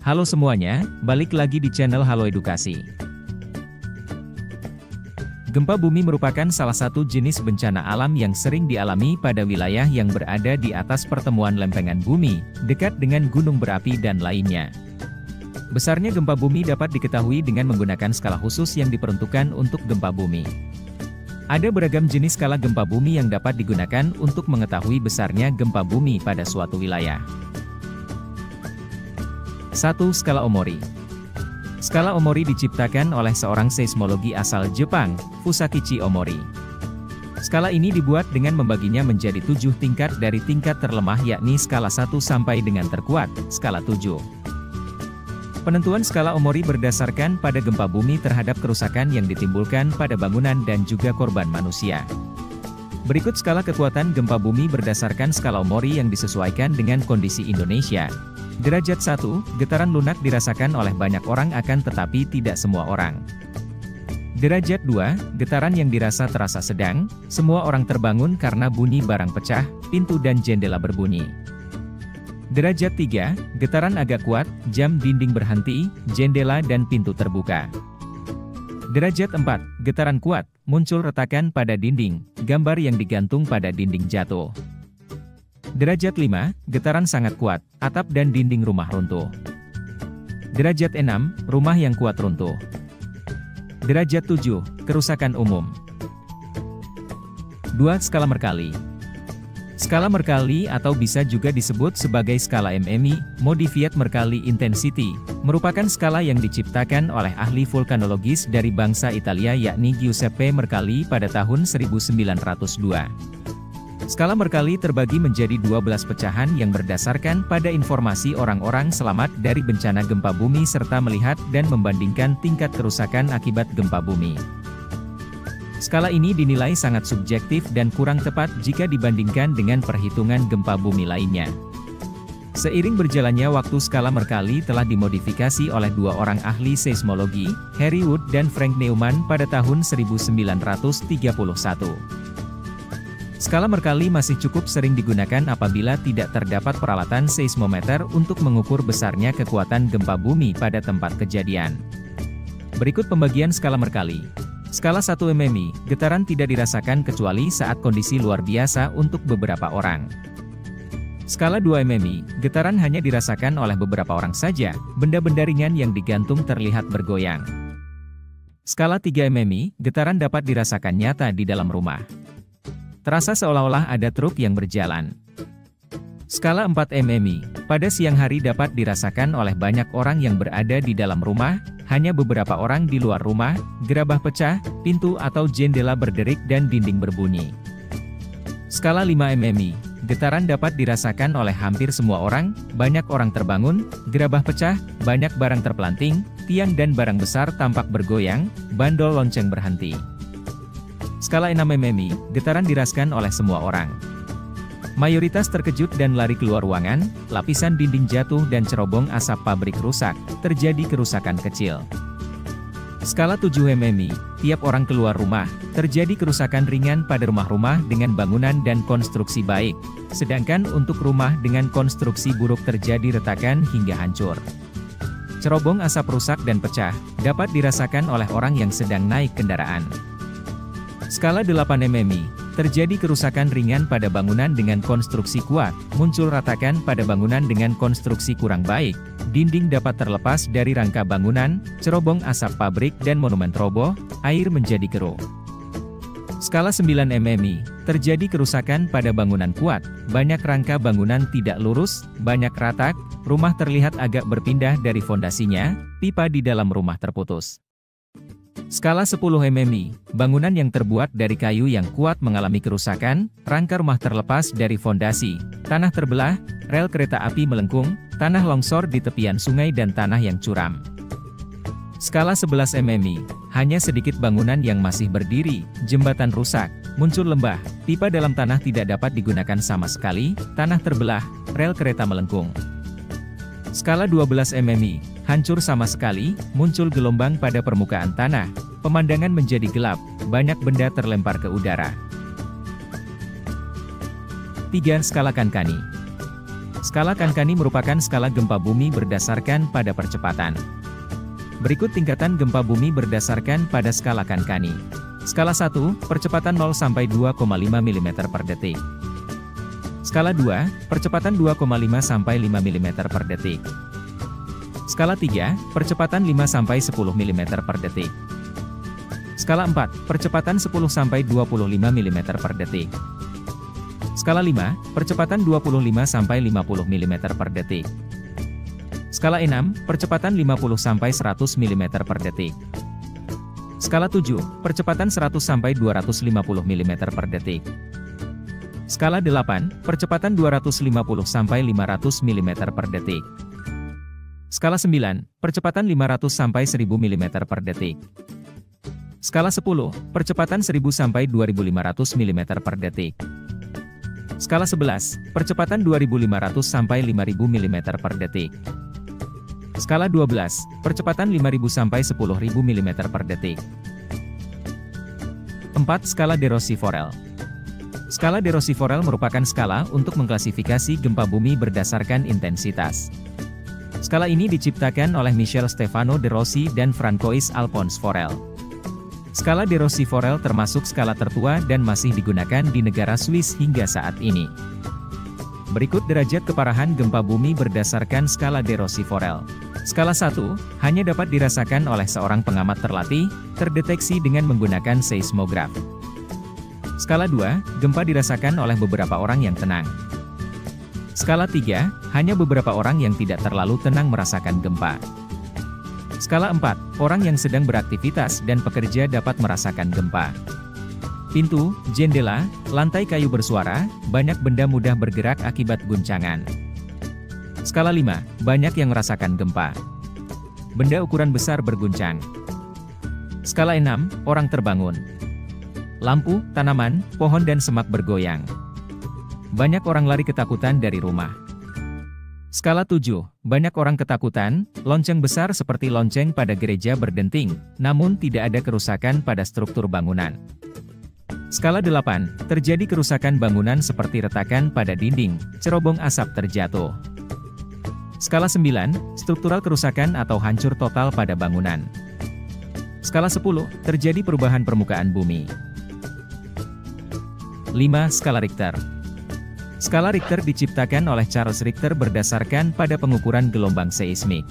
Halo semuanya, balik lagi di channel Halo Edukasi. Gempa bumi merupakan salah satu jenis bencana alam yang sering dialami pada wilayah yang berada di atas pertemuan lempengan bumi, dekat dengan gunung berapi dan lainnya. Besarnya gempa bumi dapat diketahui dengan menggunakan skala khusus yang diperuntukkan untuk gempa bumi. Ada beragam jenis skala gempa bumi yang dapat digunakan untuk mengetahui besarnya gempa bumi pada suatu wilayah. 1. Skala Omori. Skala Omori diciptakan oleh seorang seismologi asal Jepang, Fusakichi Omori. Skala ini dibuat dengan membaginya menjadi 7 tingkat dari tingkat terlemah yakni skala 1 sampai dengan terkuat, skala 7. Penentuan skala Omori berdasarkan pada gempa bumi terhadap kerusakan yang ditimbulkan pada bangunan dan juga korban manusia. Berikut skala kekuatan gempa bumi berdasarkan skala Omori yang disesuaikan dengan kondisi Indonesia. Derajat 1, getaran lunak dirasakan oleh banyak orang akan tetapi tidak semua orang. Derajat 2, getaran yang dirasa terasa sedang, semua orang terbangun karena bunyi barang pecah, pintu dan jendela berbunyi. Derajat 3, getaran agak kuat, jam dinding berhenti, jendela dan pintu terbuka. Derajat 4, getaran kuat, muncul retakan pada dinding, gambar yang digantung pada dinding jatuh. Derajat 5, getaran sangat kuat, atap dan dinding rumah runtuh. Derajat 6, rumah yang kuat runtuh. Derajat 7, kerusakan umum. 2. Skala Mercalli. Skala Mercalli atau bisa juga disebut sebagai skala MMI, Modified Mercalli Intensity, merupakan skala yang diciptakan oleh ahli vulkanologis dari bangsa Italia yakni Giuseppe Mercalli pada tahun 1902. Skala Mercalli terbagi menjadi 12 pecahan yang berdasarkan pada informasi orang-orang selamat dari bencana gempa bumi serta melihat dan membandingkan tingkat kerusakan akibat gempa bumi. Skala ini dinilai sangat subjektif dan kurang tepat jika dibandingkan dengan perhitungan gempa bumi lainnya. Seiring berjalannya waktu skala Mercalli telah dimodifikasi oleh dua orang ahli seismologi, Harry Wood dan Frank Neumann pada tahun 1931. Skala Mercalli masih cukup sering digunakan apabila tidak terdapat peralatan seismometer untuk mengukur besarnya kekuatan gempa bumi pada tempat kejadian. Berikut pembagian skala Mercalli. Skala 1 MMI, getaran tidak dirasakan kecuali saat kondisi luar biasa untuk beberapa orang. Skala 2 MMI, getaran hanya dirasakan oleh beberapa orang saja, benda-benda ringan yang digantung terlihat bergoyang. Skala 3 MMI, getaran dapat dirasakan nyata di dalam rumah. Terasa seolah-olah ada truk yang berjalan. Skala 4 MMI, pada siang hari dapat dirasakan oleh banyak orang yang berada di dalam rumah, hanya beberapa orang di luar rumah, gerabah pecah, pintu atau jendela berderik dan dinding berbunyi. Skala 5 MMI, getaran dapat dirasakan oleh hampir semua orang, banyak orang terbangun, gerabah pecah, banyak barang terpelanting, tiang dan barang besar tampak bergoyang, bandol lonceng berhenti. Skala 6 MMI, getaran dirasakan oleh semua orang. Mayoritas terkejut dan lari keluar ruangan, lapisan dinding jatuh dan cerobong asap pabrik rusak, terjadi kerusakan kecil. Skala 7 MMI, tiap orang keluar rumah, terjadi kerusakan ringan pada rumah-rumah dengan bangunan dan konstruksi baik, sedangkan untuk rumah dengan konstruksi buruk terjadi retakan hingga hancur. Cerobong asap rusak dan pecah, dapat dirasakan oleh orang yang sedang naik kendaraan. Skala 8 MMI, terjadi kerusakan ringan pada bangunan dengan konstruksi kuat, muncul ratakan pada bangunan dengan konstruksi kurang baik, dinding dapat terlepas dari rangka bangunan, cerobong asap pabrik dan monumen roboh, air menjadi keruh. Skala 9 MMI, terjadi kerusakan pada bangunan kuat, banyak rangka bangunan tidak lurus, banyak retak, rumah terlihat agak berpindah dari fondasinya, pipa di dalam rumah terputus. Skala 10 MMI, bangunan yang terbuat dari kayu yang kuat mengalami kerusakan, rangka rumah terlepas dari fondasi, tanah terbelah, rel kereta api melengkung, tanah longsor di tepian sungai dan tanah yang curam. Skala 11 MMI, hanya sedikit bangunan yang masih berdiri, jembatan rusak, muncul lembah, pipa dalam tanah tidak dapat digunakan sama sekali, tanah terbelah, rel kereta melengkung. Skala 12 MMI, hancur sama sekali, muncul gelombang pada permukaan tanah, pemandangan menjadi gelap, banyak benda terlempar ke udara. 3. Skala Konkani. Skala Kankani merupakan skala gempa bumi berdasarkan pada percepatan. Berikut tingkatan gempa bumi berdasarkan pada skala Kankani. Skala 1, percepatan 0 sampai 2,5 mm per detik. Skala 2, percepatan 2,5 sampai 5 mm per detik. Skala 3, percepatan 5 sampai 10 mm per detik. Skala 4, percepatan 10 sampai 25 mm per detik. Skala 5, percepatan 25 sampai 50 mm per detik. Skala 6, percepatan 50 sampai 100 mm per detik. Skala 7, percepatan 100 sampai 250 mm per detik. Skala 8, percepatan 250 sampai 500 mm per detik. Skala 9, percepatan 500 sampai 1000 mm per detik. Skala 10, percepatan 1000 sampai 2500 mm per detik. Skala 11, percepatan 2500 sampai 5000 mm per detik. Skala 12, percepatan 5000 sampai 10000 mm per detik. 4. Skala de Rosi-Forel. Skala de Rosi-Forel merupakan skala untuk mengklasifikasi gempa bumi berdasarkan intensitas. Skala ini diciptakan oleh Michel Stefano de Rossi dan Francois Alphonse Forel. Skala de Rosi-Forel termasuk skala tertua dan masih digunakan di negara Swiss hingga saat ini. Berikut derajat keparahan gempa bumi berdasarkan skala de Rosi-Forel. Skala 1, hanya dapat dirasakan oleh seorang pengamat terlatih, terdeteksi dengan menggunakan seismograf. Skala 2, gempa dirasakan oleh beberapa orang yang tenang. Skala 3, hanya beberapa orang yang tidak terlalu tenang merasakan gempa. Skala 4, orang yang sedang beraktivitas dan pekerja dapat merasakan gempa. Pintu, jendela, lantai kayu bersuara, banyak benda mudah bergerak akibat guncangan. Skala 5, banyak yang merasakan gempa. Benda ukuran besar berguncang. Skala 6, orang terbangun. Lampu, tanaman, pohon dan semak bergoyang. Banyak orang lari ketakutan dari rumah. Skala 7, banyak orang ketakutan, lonceng besar seperti lonceng pada gereja berdenting, namun tidak ada kerusakan pada struktur bangunan. Skala 8, terjadi kerusakan bangunan seperti retakan pada dinding, cerobong asap terjatuh. Skala 9, struktural kerusakan atau hancur total pada bangunan. Skala 10, terjadi perubahan permukaan bumi. 5. Skala Richter. Skala Richter diciptakan oleh Charles Richter berdasarkan pada pengukuran gelombang seismik.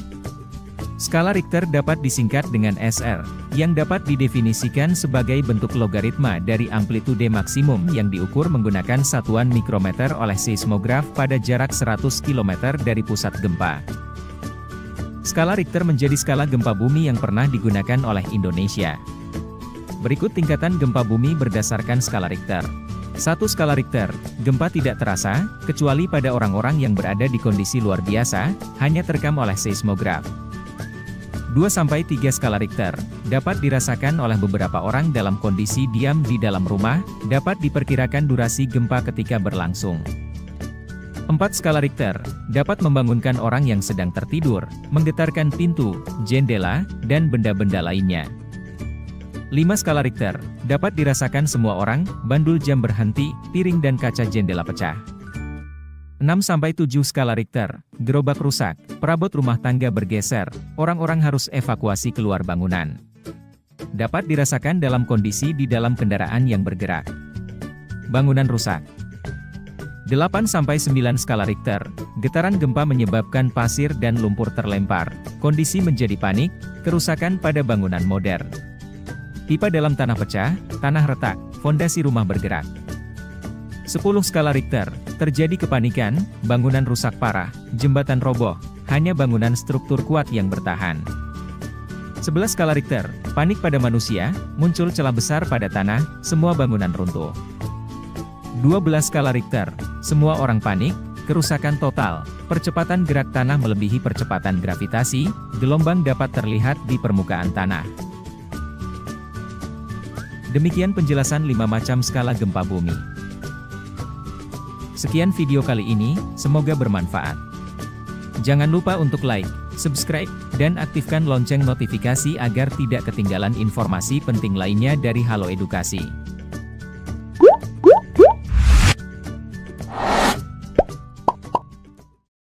Skala Richter dapat disingkat dengan SR, yang dapat didefinisikan sebagai bentuk logaritma dari amplitude maksimum yang diukur menggunakan satuan mikrometer oleh seismograf pada jarak 100 km dari pusat gempa. Skala Richter menjadi skala gempa bumi yang pernah digunakan oleh Indonesia. Berikut tingkatan gempa bumi berdasarkan skala Richter. 1. Skala Richter, gempa tidak terasa, kecuali pada orang-orang yang berada di kondisi luar biasa, hanya terekam oleh seismograf. 2-3 skala Richter, dapat dirasakan oleh beberapa orang dalam kondisi diam di dalam rumah, dapat diperkirakan durasi gempa ketika berlangsung. 4. Skala Richter, dapat membangunkan orang yang sedang tertidur, menggetarkan pintu, jendela, dan benda-benda lainnya. 5. Skala Richter, dapat dirasakan semua orang, bandul jam berhenti, piring dan kaca jendela pecah. 6-7 skala Richter, gerobak rusak, perabot rumah tangga bergeser, orang-orang harus evakuasi keluar bangunan. Dapat dirasakan dalam kondisi di dalam kendaraan yang bergerak. Bangunan rusak. 8-9 skala Richter, getaran gempa menyebabkan pasir dan lumpur terlempar, kondisi menjadi panik, kerusakan pada bangunan modern. Pipa dalam tanah pecah, tanah retak, fondasi rumah bergerak. 10 skala Richter, terjadi kepanikan, bangunan rusak parah, jembatan roboh, hanya bangunan struktur kuat yang bertahan. 11 skala Richter, panik pada manusia, muncul celah besar pada tanah, semua bangunan runtuh. 12 skala Richter, semua orang panik, kerusakan total, percepatan gerak tanah melebihi percepatan gravitasi, gelombang dapat terlihat di permukaan tanah. Demikian penjelasan 5 macam skala gempa bumi. Sekian video kali ini, semoga bermanfaat. Jangan lupa untuk like, subscribe, dan aktifkan lonceng notifikasi agar tidak ketinggalan informasi penting lainnya dari Halo Edukasi.